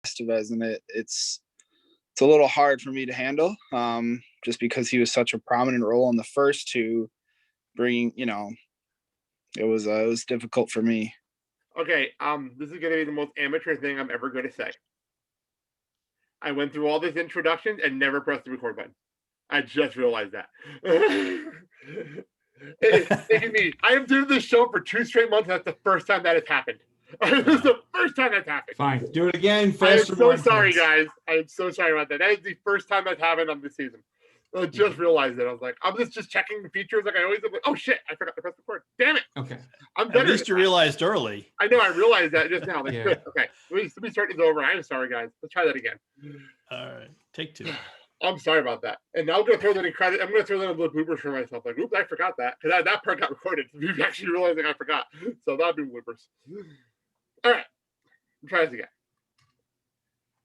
Estevez, and it's a little hard for me to handle, just because he was such a prominent role in the first two. Bringing, it was difficult for me. Okay, this is going to be the most amateur thing I'm ever going to say. I went through all these introductions and never pressed the record button. I just realized that. It's taking me. I am doing this show for 2 straight months. That's the first time that has happened. This is the first time that's happened. Fine, do it again. I am Faster. so sorry, guys. I am so sorry about that. That is the first time that's happened on this season. I just realized it. I was like, I'm just checking the features like I always do. Like, oh shit, I forgot to press record. Damn it. Okay. I'm better. At least you realized early. I know. I realized that just now. Like, yeah. Good. Okay. Let me start this over. I'm sorry, guys. Let's try that again. All right. Take 2. I'm sorry about that. And now I'm going to throw that in credit. I'm going to throw that in the bloopers for myself. Like, oops, I forgot that. Because that part got recorded. You're actually realizing I forgot. So that'll be bloopers. All right. Let's try this again.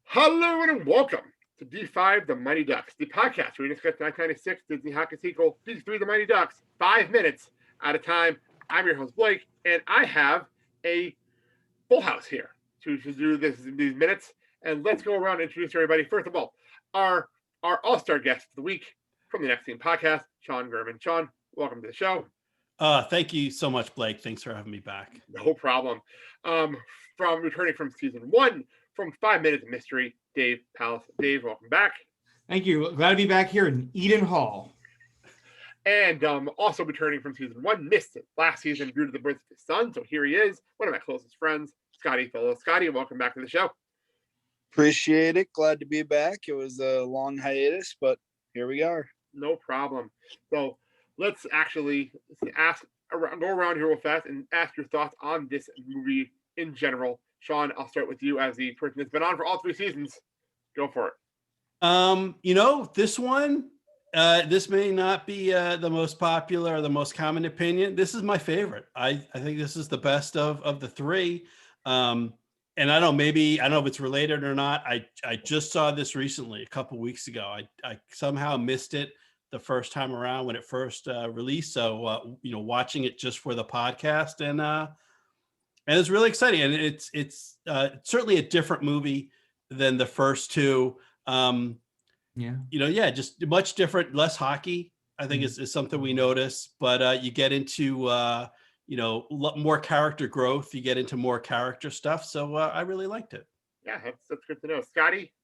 Hello and welcome to D5 The Mighty Ducks, the podcast where we discuss the 1996 Disney hockey sequel, D3 The Mighty Ducks, 5 minutes at a time. I'm your host, Blake, and I have a full house here to do these minutes. And let's go around and introduce everybody. First of all, our all-star guest for the week from the Next Team podcast, Sean Gurman. Sean, welcome to the show. Thank you so much, Blake. Thanks for having me back. No problem. From returning from season 1, from 5 Minutes of Mystery, Dave Pallas. Dave, welcome back. Thank you. Glad to be back here in Eden Hall. And also returning from season 1, missed it last season due to the birth of his son. So here he is, one of my closest friends, Scotty Fellows. Scotty, welcome back to the show. Appreciate it. Glad to be back. It was a long hiatus, but here we are. No problem. So let's actually go around here real fast and ask your thoughts on this movie in general. Sean, I'll start with you as the person that's been on for all 3 seasons. Go for it. This one, this may not be the most popular or the most common opinion. This is my favorite. I think this is the best of the 3. And I don't know if it's related or not. I just saw this recently, a couple weeks ago. I somehow missed it the first time around when it first released. So, watching it just for the podcast and it's really exciting. And it's certainly a different movie than the first 2. Just much different, less hockey, I think is something we notice, but you get into, more character growth, you get into more character stuff. So I really liked it. Yeah, that's good to know. Scotty,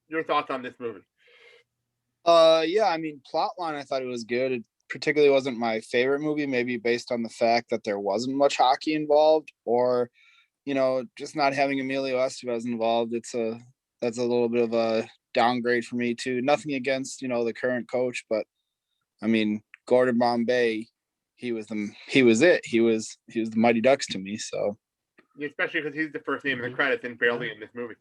your thoughts on this movie? Plotline, I thought it was good. It particularly wasn't my favorite movie, maybe based on the fact that there wasn't much hockey involved, or, just not having Emilio Estevez involved. That's a little bit of a downgrade for me too. Nothing against, the current coach, but Gordon Bombay, he was the Mighty Ducks to me. So especially because he's the first name in the credits and barely in this movie.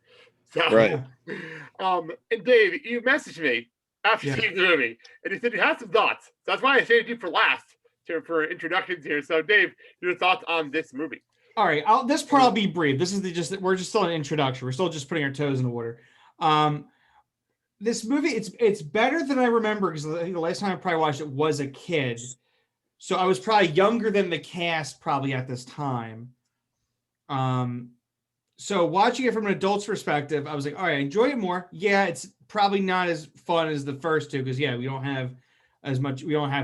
So, right. And Dave, you messaged me after seeing the movie, and you said you had some thoughts. So that's why I saved you for last for introductions here. So, Dave, your thoughts on this movie? All right, this part I'll be brief. This is we're just still an introduction. We're still just putting our toes in the water. This movie, it's better than I remember, because I think the last time I probably watched it was a kid. So I was probably younger than the cast probably at this time. So watching it from an adult's perspective, I was like, all right, I enjoy it more. Yeah, it's probably not as fun as the first 2, because we don't have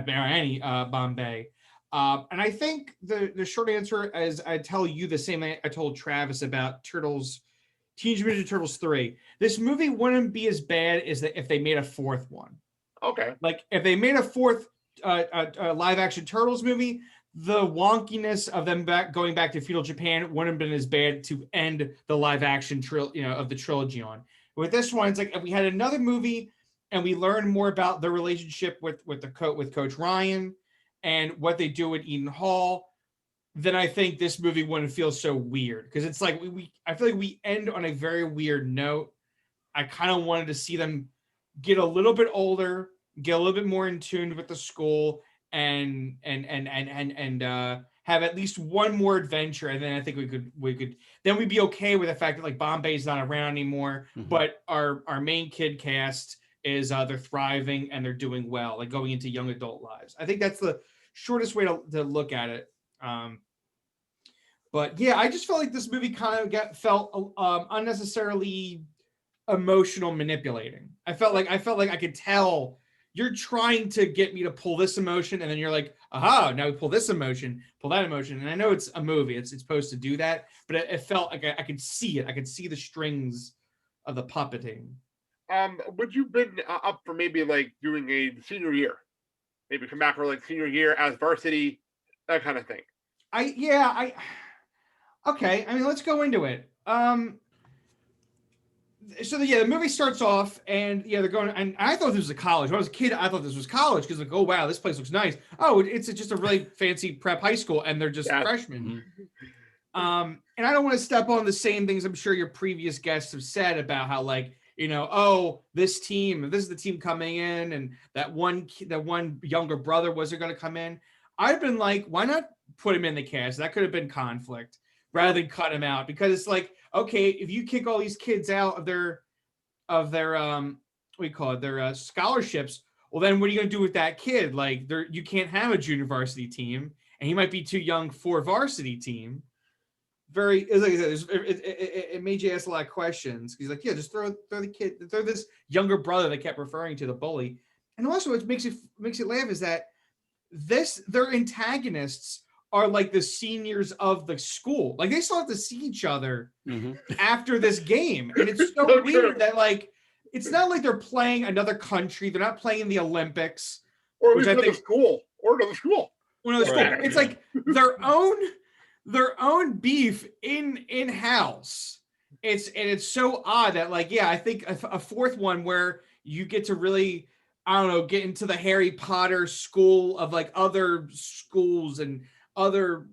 any Bombay. And I think the short answer is I tell you the same thing I told Travis about Teenage Mutant Ninja Turtles 3. This movie wouldn't be as bad as if they made a 4th one. Okay. Like if they made a 4th live action Turtles movie, the wonkiness of them going back to feudal Japan wouldn't have been as bad to end the live action of the trilogy on. With this one, it's like if we had another movie and we learned more about the relationship with Coach Ryan and what they do at Eden Hall, then I think this movie wouldn't feel so weird, because it's like I feel like we end on a very weird note. I kind of wanted to see them get a little bit older, get a little bit more in tune with the school, and have at least one more adventure, and then I think we could then we'd be okay with the fact that like Bombay's not around anymore, but our main kid cast is they're thriving and they're doing well, like going into young adult lives. I think that's the shortest way to look at it. But yeah, I just felt like this movie kind of felt unnecessarily emotional manipulating. I felt like I could tell you're trying to get me to pull this emotion, and then you're like, aha, now we pull this emotion, pull that emotion. And I know it's a movie, it's supposed to do that, but it felt like I could see it. I could see the strings of the puppeting. Would you been up for maybe like doing a senior year? Maybe come back for like senior year as varsity, that kind of thing. Okay. I mean, let's go into it. So the movie starts off, and they're going, and I thought this was a college. When I was a kid, I thought this was college because like, oh wow, this place looks nice. Oh, it's just a really fancy prep high school, and they're just freshmen. Mm-hmm. And I don't want to step on the same things I'm sure your previous guests have said about how like, oh, this is the team coming in, and that one younger brother wasn't going to come in. I've been like, why not put him in the cast? That could have been conflict rather than cut him out, because it's like, okay, if you kick all these kids out of their their scholarships, well then what are you going to do with that kid? Like you can't have a junior varsity team, and he might be too young for a varsity team. Like I said, it made you ask a lot of questions. He's like, yeah, just throw this younger brother they kept referring to, the bully. And also what makes it laugh is that their antagonists are like the seniors of the school. Like they still have to see each other after this game. And it's so weird that like, it's not like they're playing another country. They're not playing the Olympics. Or another school. It's like their own beef in-house. It's so odd that like, I think a fourth one where you get to really, I don't know, get into the Harry Potter school of like other schools and other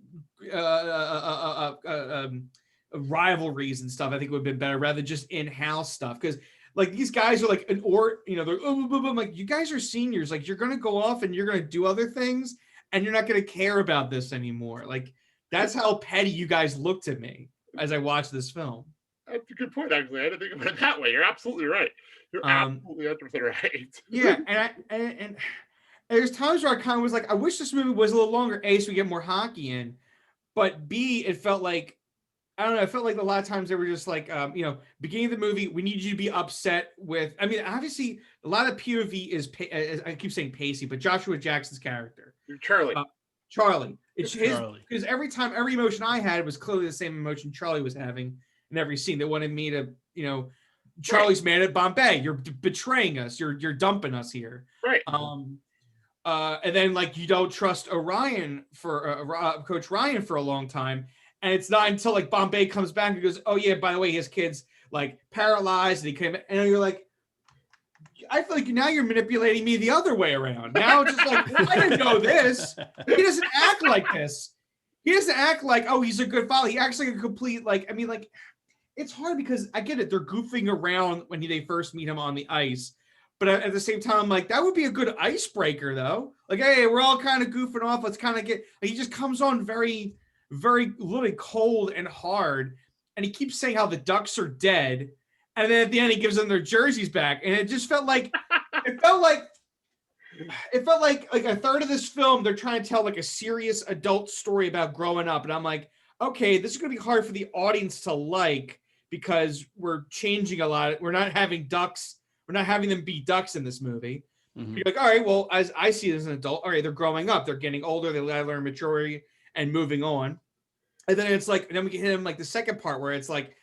rivalries and stuff. I think it would have been better rather than just in-house stuff, because like these guys are like they're I'm like, you guys are seniors, like you're gonna go off and you're gonna do other things and you're not gonna care about this anymore. Like that's how petty you guys look to me as I watch this film. That's a good point, actually. I didn't think about it that way. You're absolutely right. You're absolutely 100% right. Yeah, and there's times where I kind of was like, I wish this movie was a little longer, A, so we get more hockey in, but B, it felt like, I don't know, it felt like a lot of times they were just like, beginning of the movie, we need you to be upset with, I mean, obviously, a lot of POV is, I keep saying Pacey, but Joshua Jackson's character. Charlie. Charlie. It's his, because every emotion I had was clearly the same emotion Charlie was having in every scene. They wanted me to, Charlie's mad at Bombay. You're betraying us. You're dumping us here. Right. And then like you don't trust Orion for Coach Ryan for a long time, and it's not until like Bombay comes back and goes, oh yeah, by the way, his kid's like paralyzed, and he came, and you're like, I feel like now you're manipulating me the other way around. Now it's just like, well, I didn't know this. He doesn't act like this. He doesn't act like, oh, he's a good father. He acts like a complete it's hard because I get it. They're goofing around when they first meet him on the ice. But at the same time, I'm like, that would be a good icebreaker, though. Like, hey, we're all kind of goofing off. Let's kind of get. He just comes on very, very literally cold and hard, and he keeps saying how the Ducks are dead, and then at the end he gives them their jerseys back, and it just felt like, it felt like a third of this film they're trying to tell like a serious adult story about growing up, and I'm like, okay, this is gonna be hard for the audience to like because we're changing a lot. We're not having Ducks. We're not having them be Ducks in this movie. Mm-hmm. You're like, all right, well, as I see it as an adult, all right, they're growing up. They're getting older. They gotta learn maturity and moving on. And then it's like, and then we get him like the second part where it's like,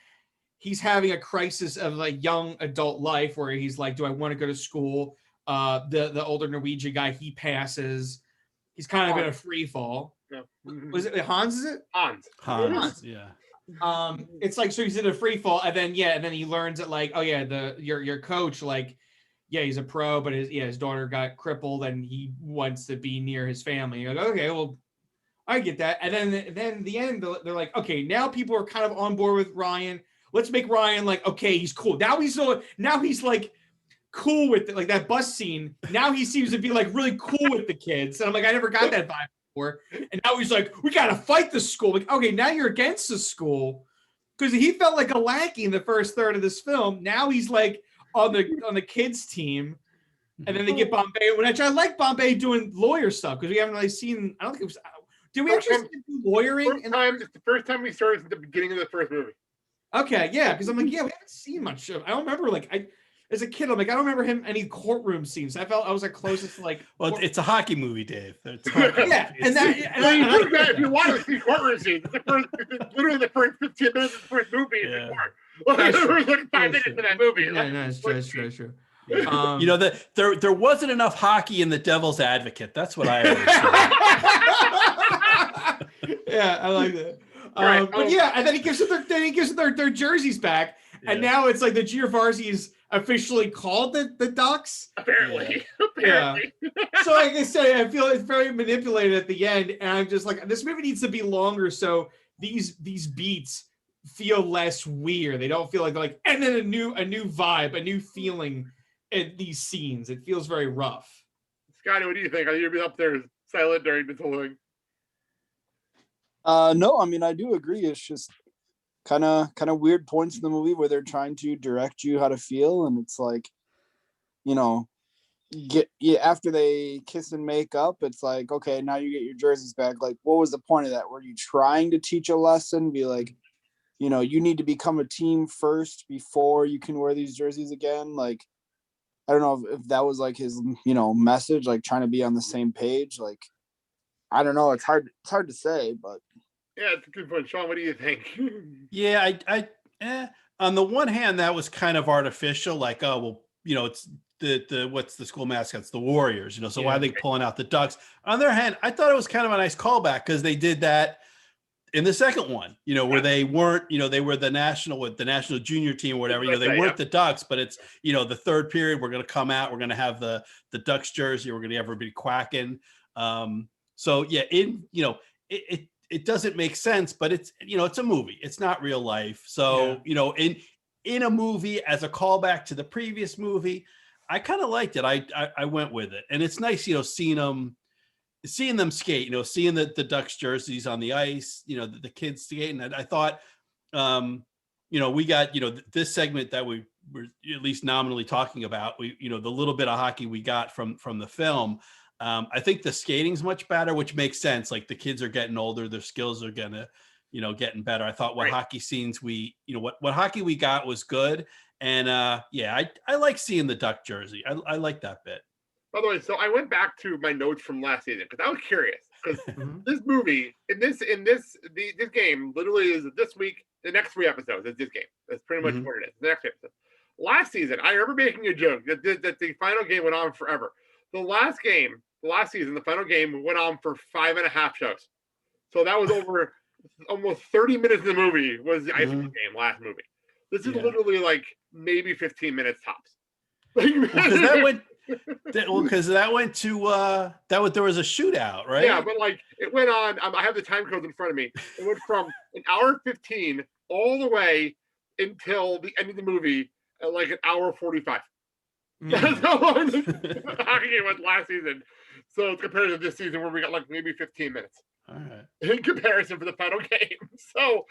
he's having a crisis of like young adult life where he's like, do I want to go to school? The older Norwegian guy, he passes. He's kind of in a free fall. Yeah. Mm-hmm. Was it Hans? Is it Hans? Yeah. It's like, so he's in a free fall, and then he learns that like, oh yeah, your coach, like, yeah, he's a pro, but his daughter got crippled and he wants to be near his family. You're like, okay, well, I get that. And then the end, they're like, okay, now people are kind of on board with Ryan. Let's make Ryan like, okay, he's cool. Now he's like cool with it, like that bus scene. Now he seems to be like really cool with the kids. And I'm like, I never got that vibe before. And now he's like, we gotta fight the school. Like, okay, now you're against the school. Because he felt like a lackey in the first third of this film. Now he's like on the kids team. And then they get Bombay, which I like Bombay doing lawyer stuff because we haven't really seen. I don't think it was. Did we actually see him do lawyering? It's the first time we started at the beginning of the first movie. Okay, yeah, because I'm like, yeah, we haven't seen much of. I don't remember as a kid, I'm like, I don't remember him any courtroom scenes. I felt I was like closest to like. Well, it's a hockey movie, Dave. It's hockey. Yeah, and that. And Well, you I, prove that if you want to see courtroom scenes, it's literally the first 15 minutes of the first movie is the court. There's like 5 minutes in that movie. Yeah, no, it's true. It's true. It's true. Yeah. You know, there wasn't enough hockey in The Devil's Advocate. That's what I always say. Yeah, I like that. Right. But yeah, and then he gives them their jerseys back, and now it's like the Junior Varsity is officially called the Ducks. Apparently. Yeah. So like I said, I feel it's very manipulated at the end, and I'm just like, this movie needs to be longer so these beats feel less weird. They don't feel like and then a new vibe, a new feeling at these scenes. It feels very rough. Scotty, what do you think? Are you up there silent during this whole thing? No, I mean, I do agree. It's just kind of weird points in the movie where they're trying to direct you how to feel, and it's like, after they kiss and make up, it's like, okay, now you get your jerseys back. Like, what was the point of that? Were you trying to teach a lesson? Be like, you need to become a team first before you can wear these jerseys again. Like, I don't know if that was like his, message, like trying to be on the same page. Like, I don't know. It's hard to say, but yeah, it's a good point. Sean, what do you think? Yeah, on the one hand, that was kind of artificial. Like, oh, well, it's the what's the school mascots, the Warriors, so why are they pulling out the Ducks? On the other hand, I thought it was kind of a nice callback because they did that in the second one, where they weren't, they were the national junior team or whatever, they weren't the Ducks, but it's, the third period, we're going to come out, we're going to have the Ducks jersey, we're going to have everybody quacking. So yeah, it doesn't make sense, but it's, it's a movie. It's not real life. So, in a movie as a callback to the previous movie, I kind of liked it. I went with it, and it's nice, seeing them skate, seeing the Ducks jerseys on the ice, the kids skating. And I thought, we got, this segment that we were at least nominally talking about, the little bit of hockey we got from the film. I think the skating's much better, which makes sense. Like, the kids are getting older, their skills are gonna, getting better. I thought what hockey scenes what hockey we got was good. And I like seeing the Duck jersey. I like that bit. By the way, so I went back to my notes from last season because I was curious because this movie this game literally is this week. The next 3 episodes is this game. That's pretty much what it is. The next episode. Last season, I remember making a joke that the final game went on forever. The last season, the final game went on for 5.5 shows. So that was over almost 30 minutes of the movie was the ice cream game, last movie. This is literally like maybe 15 minutes tops. Because that went to there was a shootout, right? Yeah, but like it went on. I have the time codes in front of me. It went from an hour 15 all the way until the end of the movie at like an hour 45. That's how long the hockey game was last season. So it's compared to this season where we got like maybe 15 minutes. All right. In comparison for the final game. So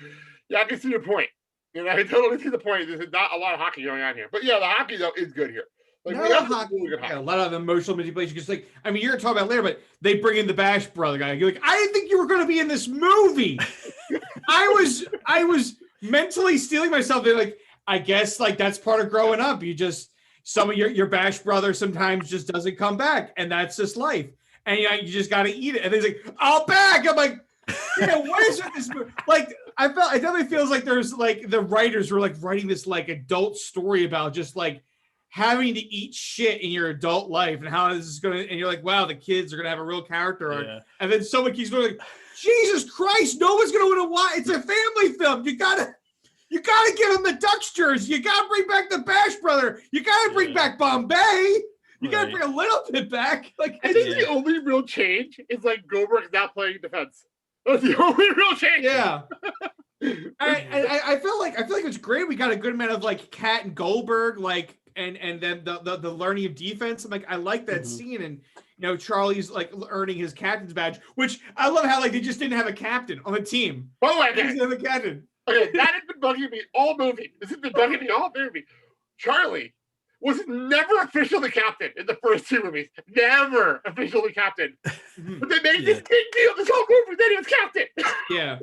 yeah, I can see your point. I totally see the point. There's not a lot of hockey going on here. But yeah, the hockey though is good here. Like, really a lot of emotional manipulation. Because like, I mean, you're gonna talk about it later, but they bring in the Bash brother guy. You're like, I didn't think you were gonna be in this movie. I was mentally stealing myself. They're like, I guess like that's part of growing up. You just some of your Bash brother sometimes just doesn't come back, and that's just life. And you just got to eat it. And he's like, "I'll back." I'm like, "Yeah, what is with this movie?" Like, it definitely feels like there's like the writers were like writing this like adult story about just like having to eat shit in your adult life and how this is gonna. And you're like, "Wow, the kids are gonna have a real character arc." Yeah. And then someone keeps going like, "Jesus Christ, no one's gonna want to watch. It's a family film. You gotta give them the Ducks jersey. You gotta bring back the Bash brother. You gotta bring back Bombay." You gotta bring a little bit back. Like, I think the only real change is like Goldberg's not playing defense. That's the only real change. Yeah. I feel like it's great. We got a good amount of like Cat and Goldberg, like, and then the learning of defense. I'm like, I like that scene, and Charlie's like earning his captain's badge, which I love how like they just didn't have a captain on the team. By the way, they didn't have a captain. Okay, that has been bugging me all movie. This has been bugging me all movie. Charlie was never officially captain in the first 2 movies. Never officially captain. But they made this big deal this whole movie that he was captain. Yeah.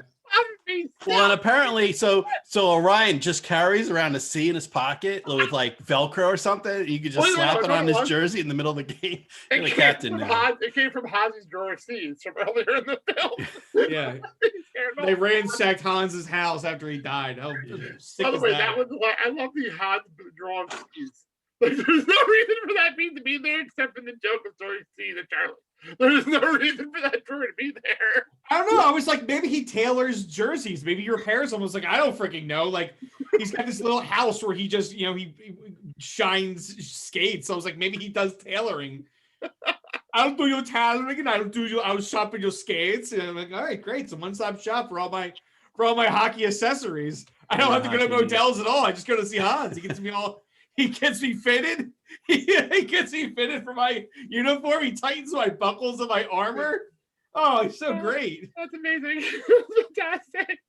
Well, and apparently, so Orion just carries around a C in his pocket with like Velcro or something. You could just slap it on his jersey in the middle of the game. It came from Hans's drawer of C's from earlier in the film. Yeah. They ransacked Hans's house after he died. How sick By the is way, that? was like, I love the Hans drawer of C's. Like, there's no reason for that bean to be there except in the joke of throwing C's at Charlie. There's no reason for that drawer to be there. I don't know. I was like, maybe he tailors jerseys. Maybe he repairs them. I was like, I don't freaking know. Like, he's got this little house where he just, he shines skates. So I was like, maybe he does tailoring. I don't do your tailoring, and I was shopping your skates. And I'm like, all right, great. It's a one-stop shop for all my hockey accessories. I don't have to go to motels at all. I just go to see Hans. He gets me fitted. He gets me fitted for my uniform. He tightens my buckles of my armor. Oh, he's so great. That's amazing. Fantastic.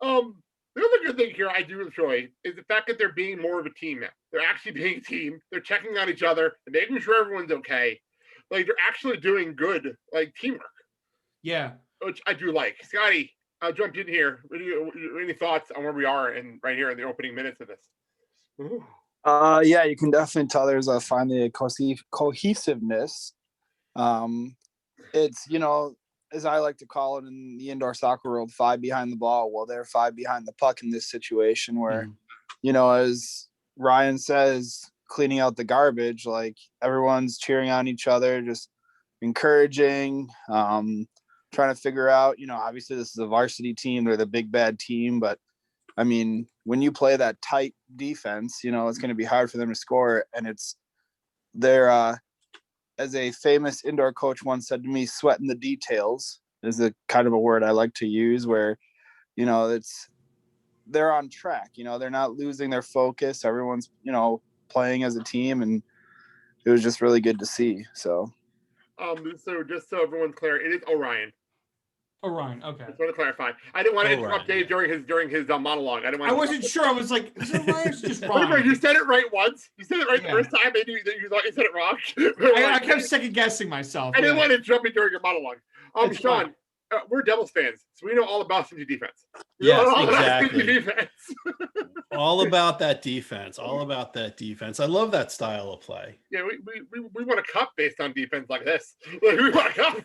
The other good thing here I do enjoy is the fact that they're being more of a team now. They're actually being a team. They're checking on each other and making sure everyone's okay. Like, they're actually doing good, like, teamwork. Yeah. Which I do like. Scotty, I'll jump in here. Any thoughts on where we are and right here in the opening minutes of this? Ooh. Yeah, you can definitely tell there's finally a cohesiveness. It's, as I like to call it in the indoor soccer world, 5 behind the ball. Well, they're 5 behind the puck in this situation where, as Ryan says, cleaning out the garbage, like everyone's cheering on each other, just encouraging, trying to figure out, obviously this is a varsity team. They're the big bad team, but I mean, when you play that tight defense, it's going to be hard for them to score. And they're, as a famous indoor coach once said to me, sweating the details is a kind of a word I like to use where, they're on track, they're not losing their focus. Everyone's, playing as a team, and it was just really good to see. So just so everyone's clear, it is Orion. Orion, okay. I just want to clarify. I didn't want to interrupt Dave during his monologue. I wasn't sure. I was like, is it Orion? It's just wrong. You said it right once. You said it right the first time. Maybe you thought you said it wrong. I kept second guessing myself. I didn't want to interrupt you during your monologue. Sean, we're Devils fans, so we know all about stingy defense. Yes, exactly. All about that defense. All about that defense. I love that style of play. Yeah, we want a cup based on defense like this. We want a cup.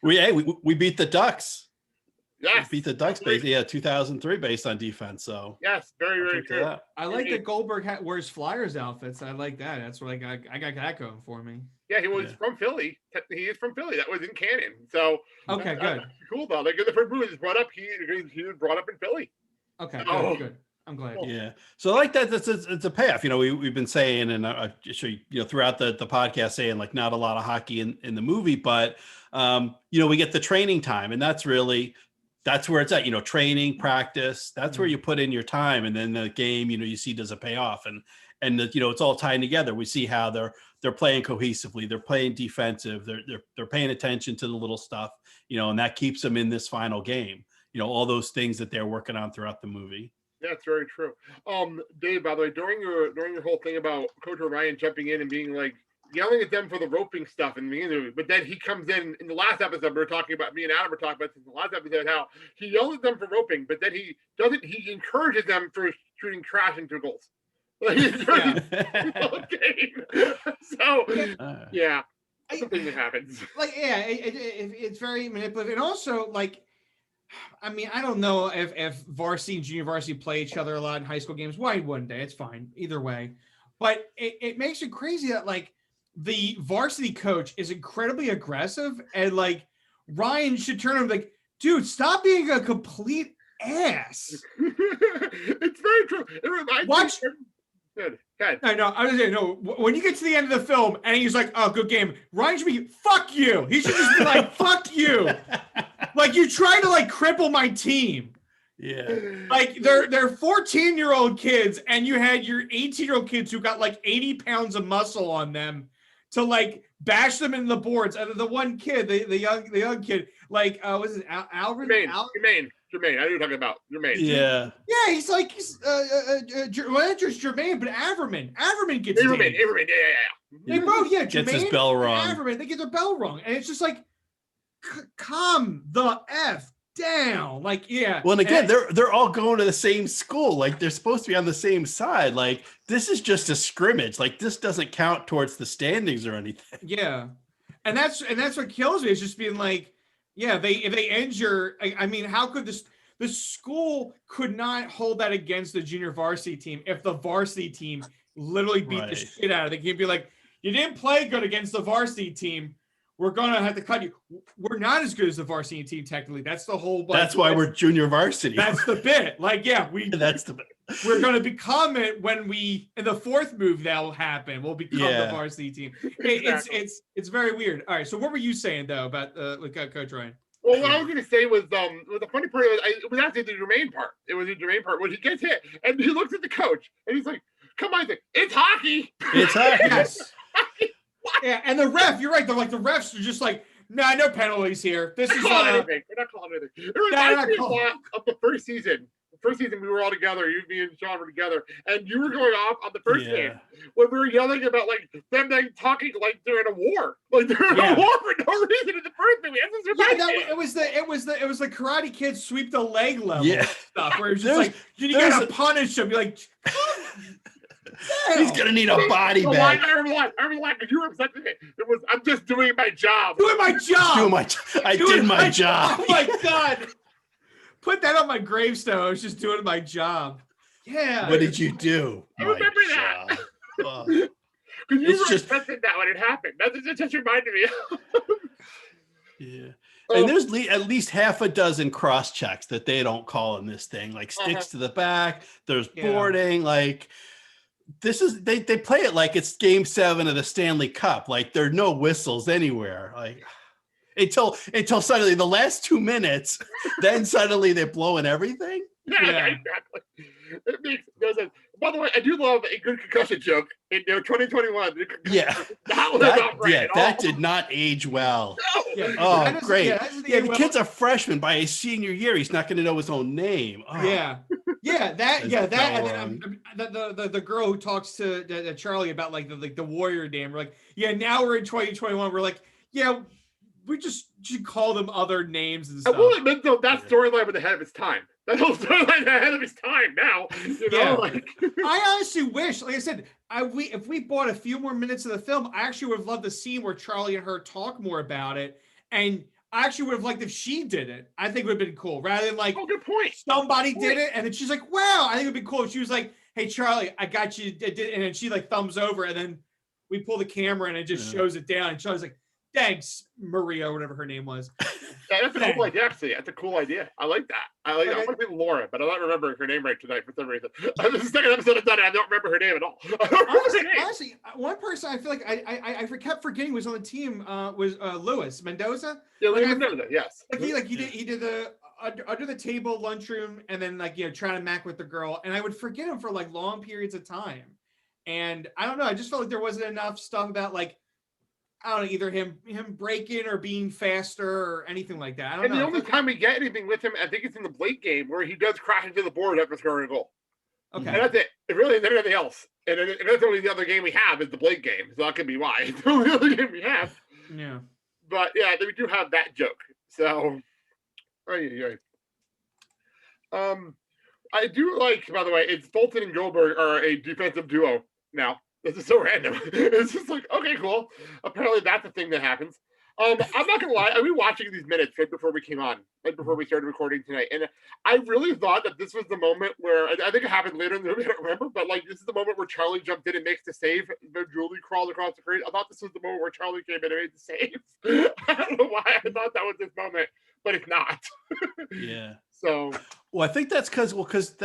we beat the Ducks. Yes, we beat the Ducks. 2003 based on defense. So yes, very very true. I like that Goldberg wears Flyers outfits. I like that. That's what I got that going for me. Yeah, he was from Philly. He is from Philly. That was in canon. So okay, good. Cool though. Like the first movie was brought up. He was brought up in Philly. Okay, good. I'm glad. Yeah. So I like that. It's a payoff. We've been saying, and I show you, throughout the podcast saying like not a lot of hockey in the movie, but we get the training time, and that's where it's at. Training, practice. That's where you put in your time, and then the game, you see does it pay off, and it's all tying together. We see how they're playing cohesively. They're playing defensive. They're paying attention to the little stuff, and that keeps them in this final game. All those things that they're working on throughout the movie. That's very true. Dave, by the way, during your whole thing about Coach Ryan jumping in and being like yelling at them for the roping stuff in the beginning, but then he comes in the last episode. Me and Adam were talking about this in the last episode, how he yells at them for roping, but then he encourages them for shooting trash into goals. Game. So yeah, that's something that happens. It's very manipulative, and also I mean, I don't know if varsity and junior varsity play each other a lot in high school games. Why wouldn't they? It's fine either way. But it makes it crazy that the varsity coach is incredibly aggressive, and Ryan should turn him dude, stop being a complete ass. It's very true. It reminds me. Good. I know. I was saying, no. When you get to the end of the film and he's like, "Oh, good game," Ryan should be, "Fuck you." He should just be like, "Fuck you." You try to cripple my team. Yeah. They're 14-year-old kids, and you had your 18-year-old kids who got 80 pounds of muscle on them to bash them in the boards. And the one kid, the young kid, was it Alvin? Jermaine, I know you're talking about Jermaine. Yeah. Yeah, he's just Jermaine, but Averman gets Averman, yeah. They both, Jermaine gets his bell wrong. Averman, they get their bell wrong. And it's just calm the F down. Like, yeah. Well, and again, they're all going to the same school. Like, they're supposed to be on the same side. Like, this is just a scrimmage. Like, this doesn't count towards the standings or anything. Yeah. And that's what kills me. Is just being like, yeah, if they injure, I mean, how could the school could not hold that against the junior varsity team if the varsity team literally beat the shit out of it. He'd be like, you didn't play good against the varsity team. We're going to have to cut you. We're not as good as the varsity team, technically. That's the whole. That's why we're junior varsity. That's the bit. Like, yeah, that's the bit. We're going to become it when we, in the fourth move, that'll happen. We'll become the varsity team. It's very weird. All right. So what were you saying, though, about Coach Ryan? Well, what I was going to say was the funny part it was actually the Jermaine part. It was the Jermaine part when he gets hit and he looks at the coach and he's like, come on, it's hockey. It's hockey. Yes. Yeah, and the ref, you're right. They're like, the refs are just like, nah, no penalties here. This is anything. We're not calling anything. It reminds me a lot of the first season. The first season we were all together. You, me, and Sean were together, and you were going off on the first game when we were yelling about like them talking like they're in a war, like they're in a war for no reason in the first movie. It was the Karate Kid sweep the leg level stuff where it was just like you gotta punish him. You're like. He's gonna need a body bag. Everyone, you were upset with me. It was I'm just doing my job. I did my job. Oh my god! Put that on my gravestone. I was just doing my job. Yeah. What did you do? I remember that. Because you were just upset that when it happened. That just reminded me. Yeah. And there's at least half a dozen cross checks that they don't call in this thing, like sticks to the back. There's boarding, like. This is they play it like it's game 7 of the Stanley Cup. Like there are no whistles anywhere. Like until suddenly the last 2 minutes, then suddenly they're blowing everything. Yeah. Exactly. It makes no sense. By the way, I do love a good concussion joke in 2021. Yeah, that did not age well. No. Yeah. Oh, great. The kid's a freshman. By his senior year, he's not going to know his own name. Oh. Yeah. And then the girl who talks to Charlie about like the Warrior name. We're like, now we're in 2021. We're like, we just should call them other names and stuff. I will admit though, that storyline was ahead of its time. That whole storyline ahead of its time now. I honestly wish, like I said, if we bought a few more minutes of the film, I actually would have loved the scene where Charlie and her talk more about it. And I actually would have liked if she did it. I think it would have been cool. Rather than like, good point. Somebody did it, and then she's like, wow, I think it would be cool if she was like, hey, Charlie, I got you. And then she like thumbs over, and then we pull the camera and it just shows it down. And Charlie's like, thanks, Maria, or whatever her name was. Yeah, that's a cool idea, actually. That's a cool idea. I like that. I want to be Laura, but I'm not remembering her name right tonight for some reason. This is the second episode I've done it. I don't remember her name at all. Honestly, one person I feel like I kept forgetting was on the team was Luis Mendoza. Yeah, Luis Mendoza, yes. He did the under the table lunchroom and then trying to mac with the girl, and I would forget him for like long periods of time. And I don't know, I just felt like there wasn't enough stuff about like, I don't know, either him breaking or being faster or anything like that. I don't know. The only time we get anything with him, I think it's in the Blake game where he does crash into the board after scoring a goal. Okay. And that's it. It really isn't anything else. And that's only the other game we have is the Blake game. So that could be why. It's the only other game we have. Yeah. But yeah, we do have that joke. So, I do like, by the way, it's Fulton and Goldberg are a defensive duo now. This is so random. It's just like, okay, cool. Apparently that's the thing that happens. I'm not gonna lie, I've been watching these minutes right before we came on, right before we started recording tonight. And I really thought that this was the moment where I think it happened later in the movie, I don't remember, but like this is the moment where Charlie jumped in and makes the save. Julie crawled across the crease. I thought this was the moment where Charlie came in and made the save. I don't know why I thought that was this moment, but it's not. Yeah. So I think that's because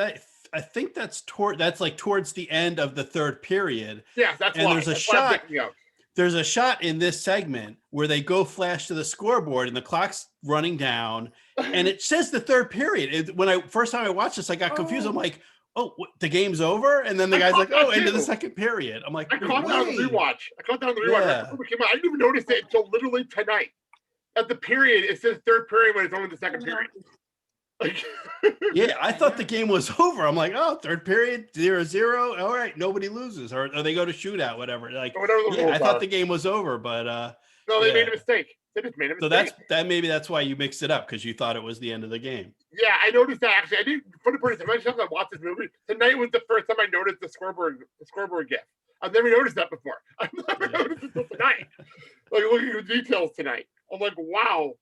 I think that's towards the end of the third period. Yeah, that's and why. There's a shot. There's a shot in this segment where they go flash to the scoreboard and the clock's running down, and it says the third period. First time I watched this, I got confused. I'm like, oh, the game's over, and then the guy's like, oh, into the second period. I'm like, I caught that on the rewatch. Yeah. I didn't even notice it until literally tonight. At the period, it says third period when it's only the second period. Yeah, I thought the game was over. I'm like, oh, third period, 0-0. All right, nobody loses, or they go to shootout, whatever. Like, I thought the game was over, but no, they made a mistake. They just made a So mistake. that's why you mixed it up, because you thought it was the end of the game. Yeah, I noticed that actually. I didn't put it pretty much I watched this movie. Tonight was the first time I noticed the scoreboard gif. I've never noticed that before. I've never noticed it until tonight. Like looking at the details tonight. I'm like, wow.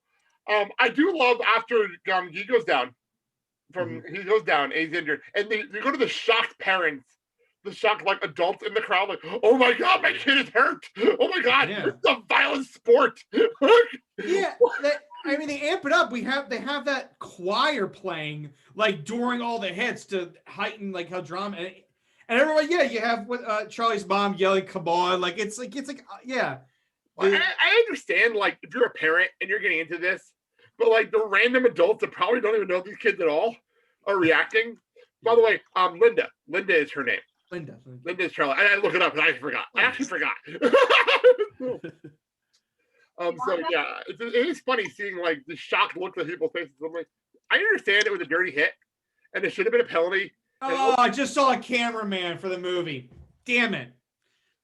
I do love after he goes down he goes down and he's injured. And they go to the shocked parents, the shocked like adults in the crowd, like, oh my god, my kid is hurt. Oh my god, it's a violent sport. Yeah. I mean, they amp it up. They have that choir playing like during all the hits to heighten like how drama and everybody. Yeah, you have Charlie's mom yelling, "Come on!" Like it's like yeah. Well, I understand like if you're a parent and you're getting into this, but like the random adults that probably don't even know these kids at all are reacting. By the way, Linda is her name. Linda is Charlie. I look it up because I forgot. I actually forgot. So yeah, it is funny seeing like the shocked look on people's faces. I'm like, I understand it was a dirty hit, and it should have been a penalty. Oh, I just saw a cameraman for the movie. Damn it,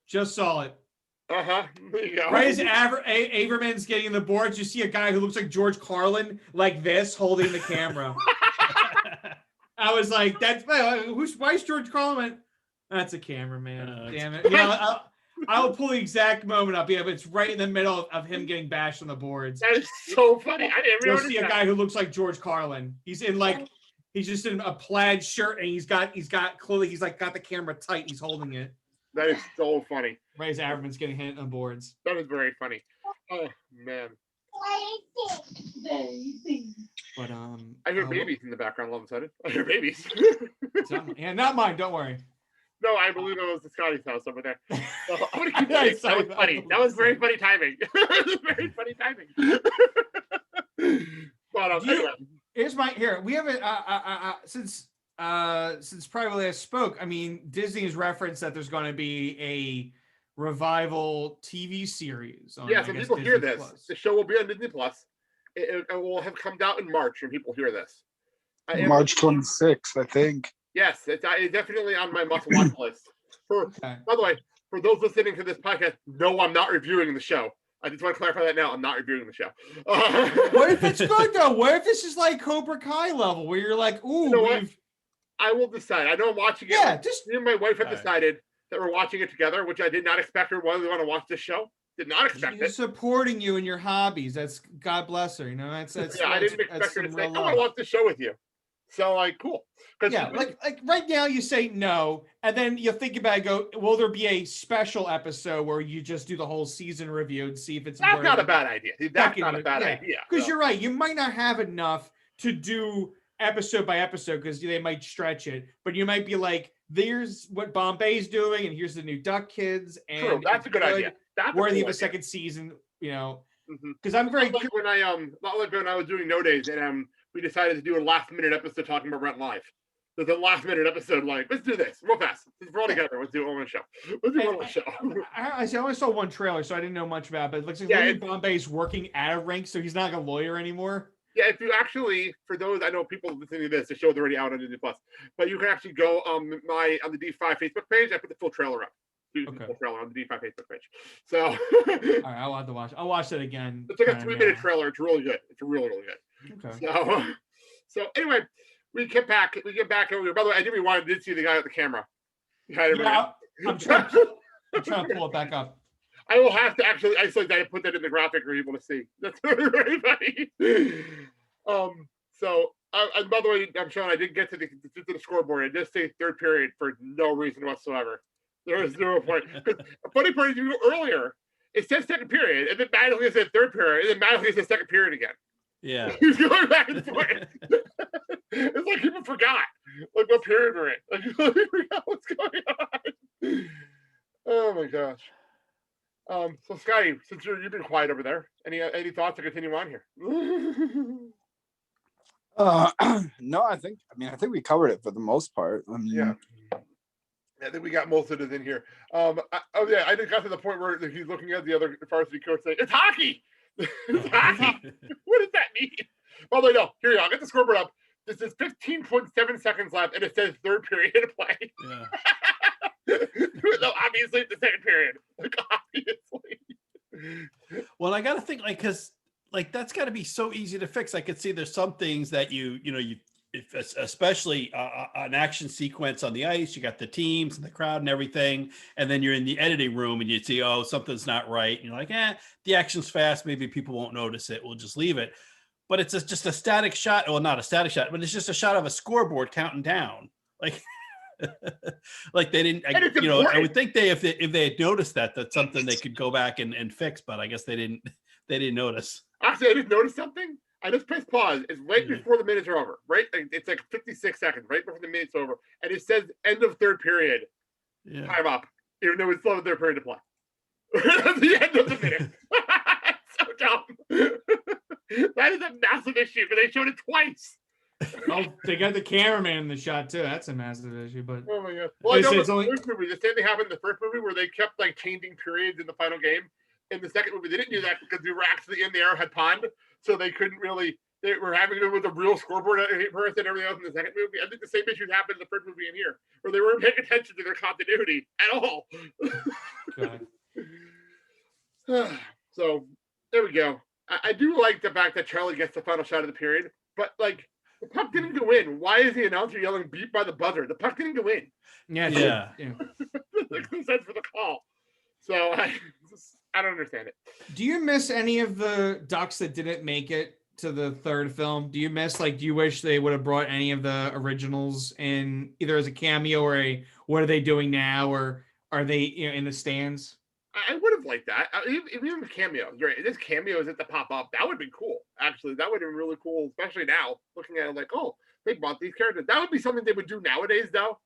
just saw it. There you go. Right as Averman's getting the boards, you see a guy who looks like George Carlin, like this, holding the camera. I was like, why is George Carlin? That's a cameraman. Damn it. Yeah, I'll pull the exact moment up. Yeah, but it's right in the middle of him getting bashed on the boards. That is so funny. I didn't You'll see a guy who looks like George Carlin. He's just in a plaid shirt and he's got clearly he's like got the camera tight. He's holding it. That is so funny. Right as Averman's getting hit on boards. That is very funny. Oh man. But I hear babies in the background all of a sudden. I hear babies. Not mine. Don't worry. No, I believe it was the Scotty's house over there. So I'm gonna keep going. That was funny. That was very funny timing. Very funny timing. But anyway. We haven't since probably I spoke. I mean, Disney has referenced that there's going to be a revival TV series. On, yeah, so people hear this. Plus. The show will be on Disney Plus. It will have come out in March when people hear this. March 26th, I think. Yes, it's definitely on my must-watch list. By the way, for those listening to this podcast, no, I'm not reviewing the show. I just want to clarify that now. I'm not reviewing the show. What if it's good though? What if this is like Cobra Kai level, where you're like, ooh, you know I will decide. I know I'm watching it. Yeah, me and my wife have decided that we're watching it together, which I did not expect her whether we want to watch this show. Did not expect it. Supporting you in your hobbies. That's God bless her. You know, that's yeah. I didn't expect her to say, "I want to watch the show with you." So like, cool. Yeah, like right now you say no, and then you think about it, go, will there be a special episode where you just do the whole season review and see if it's that's not a bad idea. That's not a bad idea. Because you're right, you might not have enough to do episode by episode because they might stretch it, but you might be like, there's what Bombay's doing, and here's the new Duck Kids, and true, that's a good idea. That's worthy of a second season, you know. Because I'm very not like when I was doing No Days and we decided to do a last minute episode talking about Rent Live. There's a last minute episode like, let's do this real fast. We're all together. Let's do it on a show. Let's do it on a show. I only saw one trailer, so I didn't know much about it. But it looks like Bombay's working at a rink, so he's not like a lawyer anymore. Yeah, if you actually, for those, I know people listening to this, the show's already out on Disney Plus, but you can actually go on the D5 Facebook page. I put the full trailer up. Full trailer on the D5 Facebook page. So, all right, I'll have to watch. I'll watch it again. It's like a 3-minute trailer. It's really good. It's really, really good. Okay. So anyway, we get back over. By the way, I did see the guy with the camera. I'm trying to pull it back up. I will have to actually isolate that and put that in the graphic for people to see. That's very funny. And by the way, I'm showing I didn't get to the scoreboard. I just say third period for no reason whatsoever. There is 0 point. Because a funny part is you earlier, it says second period, and then magically it says third period, and then magically it says second period again. Yeah. He's going back and forth. It's like people forgot like what period we're in. Like you forgot what's going on. Oh my gosh. So Scotty, since you've been quiet over there, any thoughts to continue on here? No, I think we covered it for the most part. I mean, yeah. I think we got most of it in here. I just got to the point where he's looking at the other varsity coach saying, "It's hockey." It's hockey. What does that mean? By the way, no. Here you go. I'll get the scoreboard up. This is 15.7 seconds left, and it says third period to play. Yeah. So obviously, it's the second period. Like obviously. Well, I got to think because like that's got to be so easy to fix. I could see there's some things that especially an action sequence on the ice, you got the teams and the crowd and everything, and then you're in the editing room and you see, oh, something's not right, and you're like, the action's fast, maybe people won't notice it, we'll just leave it. But it's just a static shot. Well, not a static shot, but it's just a shot of a scoreboard counting down, like like they didn't, I would think if they had noticed that's something they could go back and fix, but I guess they didn't notice. Actually, I just noticed something. I just pressed pause. It's right before the minutes are over, right? It's like 56 seconds, right before the minutes over. And it says end of third period. Yeah. Time up. Even though it's still third period to play. At the end of the minute. So dumb. That is a massive issue, but they showed it twice. Oh, they got the cameraman in the shot too. That's a massive issue. But oh my god. Well, I know the first movie, the same thing happened in the first movie where they kept like changing periods in the final game. In the second movie, they didn't do that because we were actually in the Arrowhead Pond, so they couldn't really. They were having to do with a real scoreboard person and everything else in the second movie. I think the same issues happened in the first movie in here, where they weren't paying attention to their continuity at all. So there we go. I do like the fact that Charlie gets the final shot of the period, but like the puck didn't go in. Why is the announcer yelling "beat" by the buzzer? The puck didn't go in. Yeah. There's no sense for the call. So I don't understand it. Do you miss any of the Ducks that didn't make it to the third film? Do you miss, do you wish they would have brought any of the originals in either as a cameo or what are they doing now, or are they in the stands? I would have liked that. Even the cameos, right? There's cameos that pop up. That would be cool. Actually, that would have been really cool, especially now looking at it like, oh, they bought these characters. That would be something they would do nowadays, though.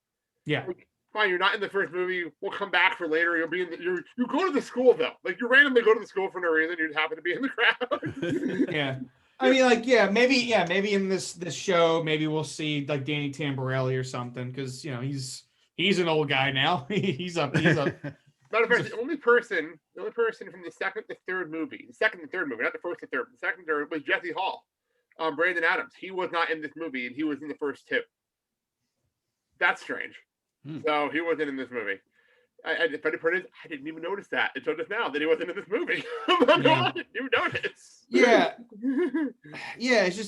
Yeah. Like, fine, you're not in the first movie. We'll come back for later. You'll be in you go to the school though. Like you randomly go to the school for no reason. You happen to be in the crowd. Yeah. I mean, maybe in this show, maybe we'll see like Danny Tamborelli or something, because he's an old guy now. he's up. Matter of fact, the only person from the second and third movie, not the first and third, the second and third was Jesse Hall, Brandon Adams. He was not in this movie, and he was in the first two. That's strange. So he wasn't in this movie. The funny part is, I didn't even notice that until just now that he wasn't in this movie. I didn't even notice. Yeah. It's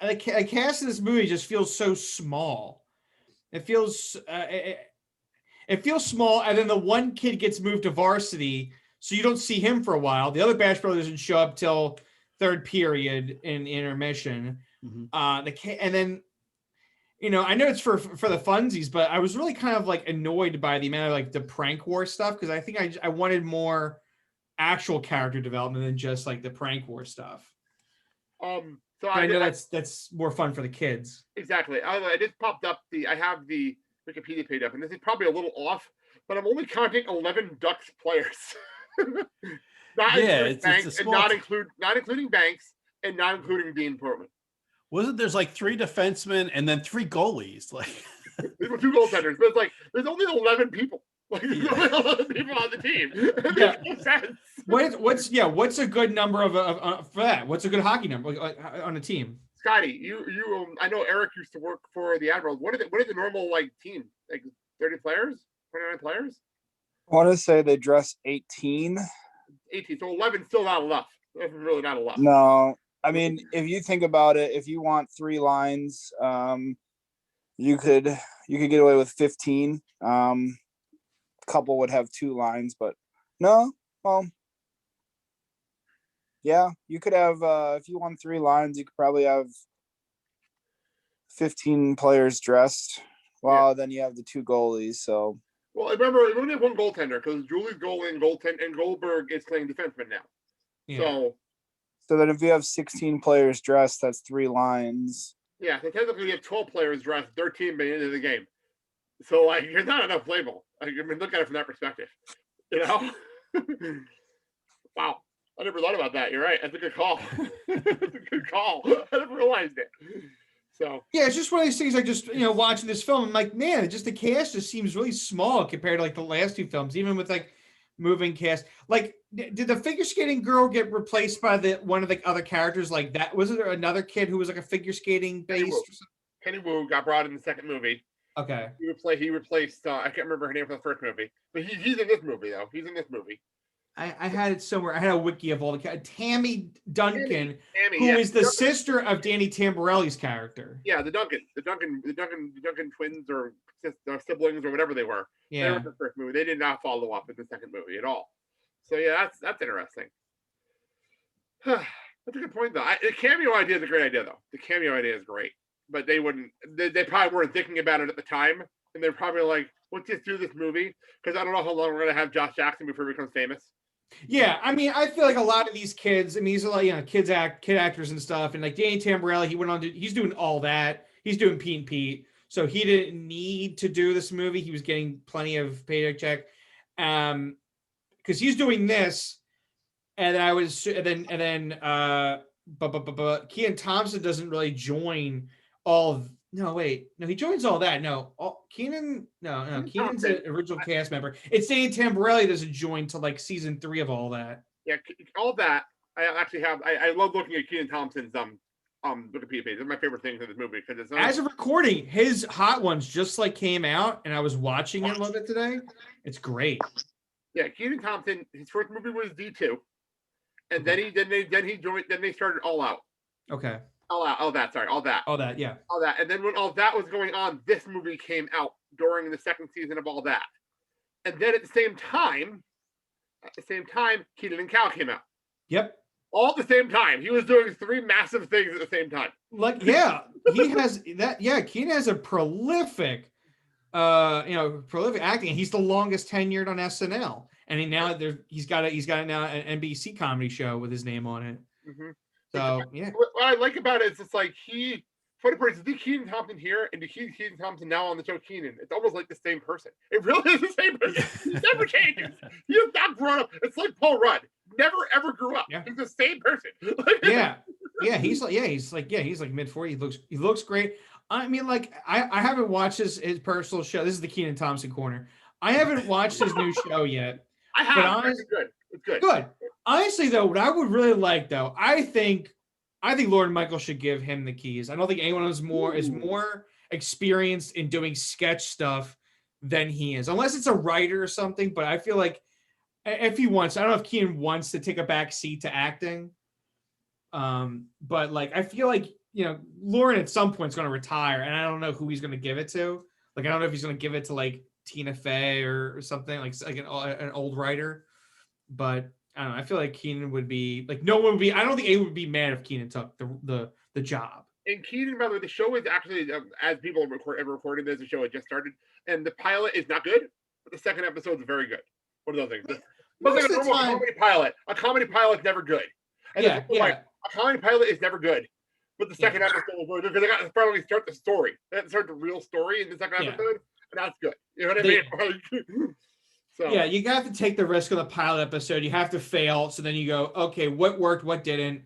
the cast of this movie just feels so small. It feels it feels small, and then the one kid gets moved to Varsity, so you don't see him for a while. The other Bash Brothers doesn't show up till third period in intermission. And then. I know it's for the funsies, but I was really kind of annoyed by the amount of the prank war stuff, because I think I wanted more actual character development than just the prank war stuff. So I know that's more fun for the kids. Exactly. I just popped up I have the Wikipedia page up, and this is probably a little off, but I'm only counting 11 Ducks players. Not including Banks and not including Dean Portman. Wasn't there's 3 defensemen and then 3 goalies? There were 2 goaltenders, but there's only 11 people. There's only 11 people on the team. It makes no sense. What's a good number for that? What's a good hockey number on a team? Scotty, you I know Eric used to work for the Admirals. What is the normal team? 30 players? 29 players? I want to say they dress 18. 18. So 11 still not enough. That's really not enough. No. I mean, if you think about it, if you want 3 lines, you could get away with 15. Couple would have 2 lines, but no. Well, yeah, you could have. If you want 3 lines, you could probably have 15 players dressed. Well, then you have the 2 goalies. So. Well, remember, we only have 1 goaltender because Julie's goalie and Goldberg is playing defenseman now. Yeah. So then if you have 16 players dressed, that's 3 lines. Yeah, so technically you have 12 players dressed, 13 being into the game. So you're not enough play ball. Look at it from that perspective. Wow. I never thought about that. You're right. That's a good call. That's a good call. I never realized it. So yeah, it's just one of these things. Just watching this film, I'm like, man, the cast just seems really small compared to the last 2 films, even with moving cast. Did the figure skating girl get replaced by one of the other characters like that? Was there another kid who was a figure skating based? Kenny Wu got brought in the second movie. Okay. He replaced I can't remember her name from the first movie, but he's in this movie though. He's in this movie. I had it somewhere. I had a wiki of all the Tammy Duncan, Tammy, who yeah. is the sister of Danny Tamborelli's character. Yeah, the Duncan twins or siblings or whatever they were. They were Yeah. in the first movie. They did not follow up in the second movie at all. So yeah, that's interesting. That's a good point though. The cameo idea is a great idea though. The cameo idea is great, but they wouldn't. They probably weren't thinking about it at the time, and they're probably like, "Let's just do this movie," because I don't know how long we're gonna have Josh Jackson before he becomes famous. Yeah, I mean, I feel like a lot of these kids. I mean, these are like kid actors and stuff. And like Danny Tamborelli, he's doing all that. He's doing Pete and Pete, so he didn't need to do this movie. He was getting plenty of paycheck check, because he's doing this. And but Kenan Thompson doesn't really join all of. No, wait. No, he joins all that. No, Kenan's an original cast member. It's Danny Tamborelli doesn't join till like season 3 of all that. Yeah, all that. I actually have. I love looking at Kenan Thompson's Wikipedia page. It's my favorite things in this movie because it's as of recording, his Hot Ones just like came out, and I was watching it a little bit today. It's great. Yeah, Kenan Thompson. His first movie was D2, and then he joined. Then they started All Out. Okay. All that, yeah. All that. And then when all that was going on, this movie came out during the second season of All That. And then at the same time, Kenan and Cal came out. Yep. All at the same time. He was doing 3 massive things at the same time. Like, yeah, he has that. Yeah, Kenan has a prolific acting. He's the longest tenured on SNL. And he's got now an NBC comedy show with his name on it. Mm-hmm. So yeah, what I like about it is it's like funny part is the Kenan Thompson here and the Kenan Thompson now on the show Kenan. It's almost like the same person. It really is the same person. He never changes. He has not grown up. It's like Paul Rudd. Never ever grew up. Yeah. He's the same person. He's like mid-40s. He looks great. I mean, like I haven't watched his personal show. This is the Kenan Thompson corner. I haven't watched his new show yet. I have. But honestly, it's good. Good. Honestly, though, what I would really like, though, I think Lord Michael should give him the keys. I don't think anyone is more experienced in doing sketch stuff than he is, unless it's a writer or something. But I feel like if he wants, I don't know if Kenan wants to take a back seat to acting. But like, I feel like Lauren at some point is going to retire, and I don't know who he's going to give it to. Like, I don't know if he's going to give it to like Tina Fey or something like an old writer, but. I don't know. I feel like Kenan would be like no one would be. I don't think anyone would be mad if Kenan took the job. And Kenan, by the way, the show is actually as people are recording this, the show had just started, and the pilot is not good, but the second episode is very good. One of those things. But like a normal comedy pilot, a comedy pilot is never good. And a comedy pilot is never good. But the second episode was really good because they got to finally start the story. They had to start the real story in the second episode, and that's good. You know what I mean? So. Yeah, you have to take the risk on the pilot episode. You have to fail. So then you go, okay, what worked, what didn't?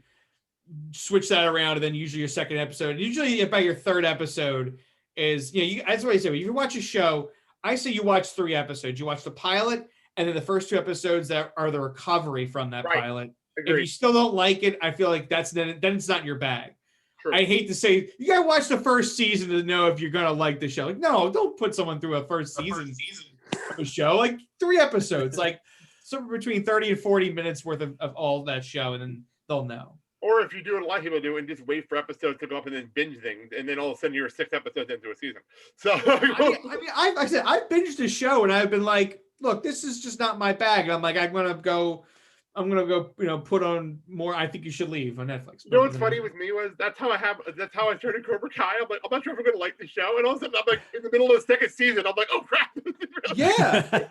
Switch that around, and then usually your second episode. Usually about your third episode is, that's what I say. If you watch a show, I say you watch 3 episodes. You watch the pilot, and then the first 2 episodes that are the recovery from that pilot. Agreed. If you still don't like it, I feel like then it's not your bag. True. I hate to say, you gotta watch the first season to know if you're gonna like the show. Like, no, don't put someone through a first season of a show. Like 3 episodes, like somewhere between 30 and 40 minutes worth of all that show, and then they'll know. Or if you do what a lot of people do and just wait for episodes to go up and then binge things, and then all of a sudden you're 6 episodes into a season. So I binged the show, and I've been like, look, this is just not my bag. And I'm like, I'm gonna go, put on more. I think you should leave on Netflix. You know what's funny with me was that's how I started Cobra Kai. I'm like, I'm not sure if I'm gonna like the show, and all of a sudden I'm like in the middle of the second season. I'm like, oh crap. Yeah.